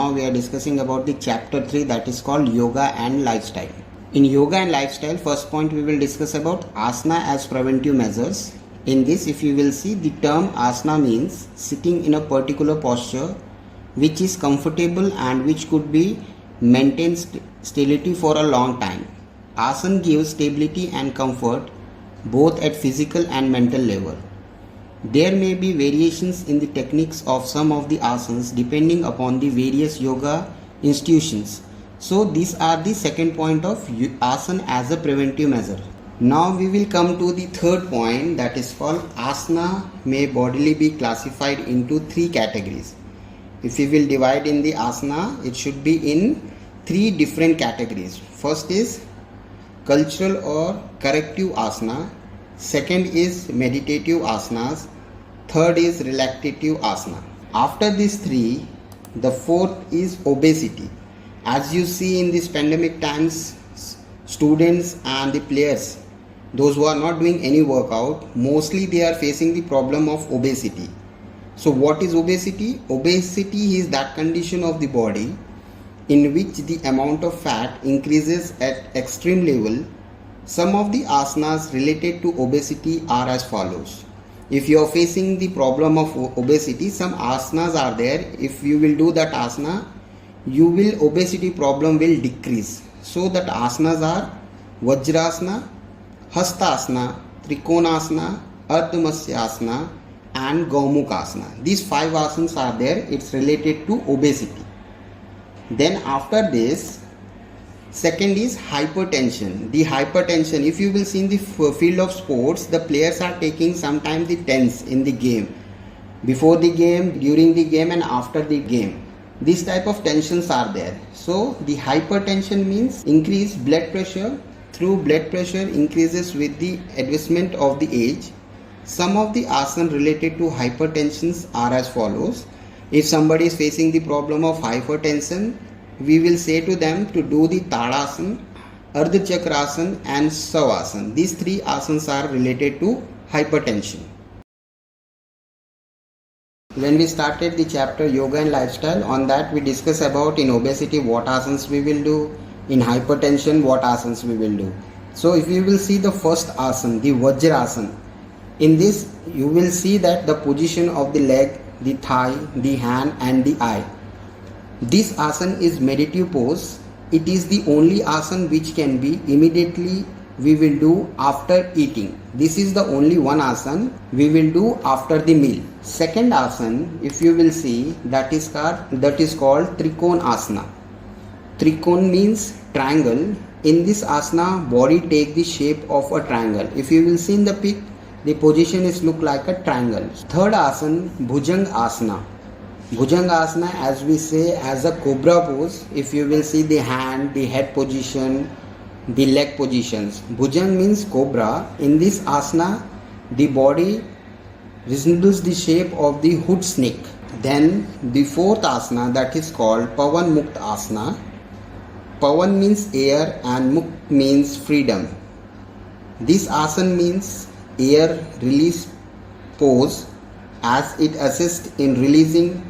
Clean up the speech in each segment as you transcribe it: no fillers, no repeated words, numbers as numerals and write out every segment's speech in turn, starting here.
Now we are discussing about the chapter 3, that is called Yoga and Lifestyle. In Yoga and Lifestyle, first point we will discuss about asana as preventive measures. In this, if you will see, the term asana means sitting in a particular posture which is comfortable and which could be maintained stability for a long time. Asana gives stability and comfort both at physical and mental level. There may be variations in the techniques of some of the asanas depending upon the various yoga institutions. So these are the second point of asana as a preventive measure. Now we will come to the third point, that is called asana may bodily be classified into three categories. If we will divide in the asana, it should be in three different categories. First is cultural or corrective asana. Second is meditative asanas. Third is relaxative asana. After these three, the fourth is obesity. As you see in this pandemic times, students and the players, those who are not doing any workout, mostly they are facing the problem of obesity. So what is obesity? Obesity is that condition of the body in which the amount of fat increases at extreme level. Some of the asanas related to obesity are as follows. If you are facing the problem of obesity, some asanas are there. If you will do that asana, obesity problem will decrease. So that asanas are Vajrasana, Hastasana, Trikonasana, Ardhamasyasana and Gaumukhasana. These 5 asanas are there. It's related to obesity. Then after this, second is hypertension. The hypertension, if you will see in the field of sports, the players are taking sometimes the tense in the game. Before the game, during the game and after the game. These type of tensions are there. So the hypertension means increased blood pressure. Through blood pressure increases with the advancement of the age. Some of the asanas related to hypertensions are as follows. If somebody is facing the problem of hypertension, we will say to them to do the Tadasana, Ardha Chakrasana and Savasana. These 3 asanas are related to hypertension. When we started the chapter Yoga and Lifestyle, on that we discuss about in obesity what asanas we will do, in hypertension what asanas we will do. So if you will see the first asana, the Vajrasana, in this you will see that the position of the leg, the thigh, the hand and the eye. This asana is meditative pose. It is the only asana which can be immediately we will do after eating. This is the only one asana we will do after the meal. Second asana, if you will see, that is called Trikona asana. Trikona means triangle. In this asana, body take the shape of a triangle. If you will see in the pic, the position is look like a triangle. Third asana, Bhujanga asana. Bhujanga asana, as we say, as a cobra pose. If you will see the hand, the head position, the leg positions. Bhujanga means cobra. In this asana, the body resembles the shape of the hood snake. Then the fourth asana, that is called Pavan Mukta asana. Pavan means air and Mukt means freedom. This asana means air release pose, as it assists in releasing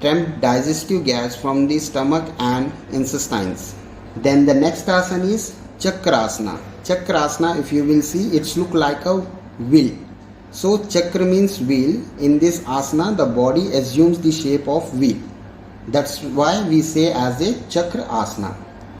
trapped digestive gas from the stomach and intestines. Then the next asana is Chakrasana. Chakrasana, if you will see, it's look like a wheel. So Chakra means wheel. In this asana, the body assumes the shape of wheel. That's why we say as a Chakra asana.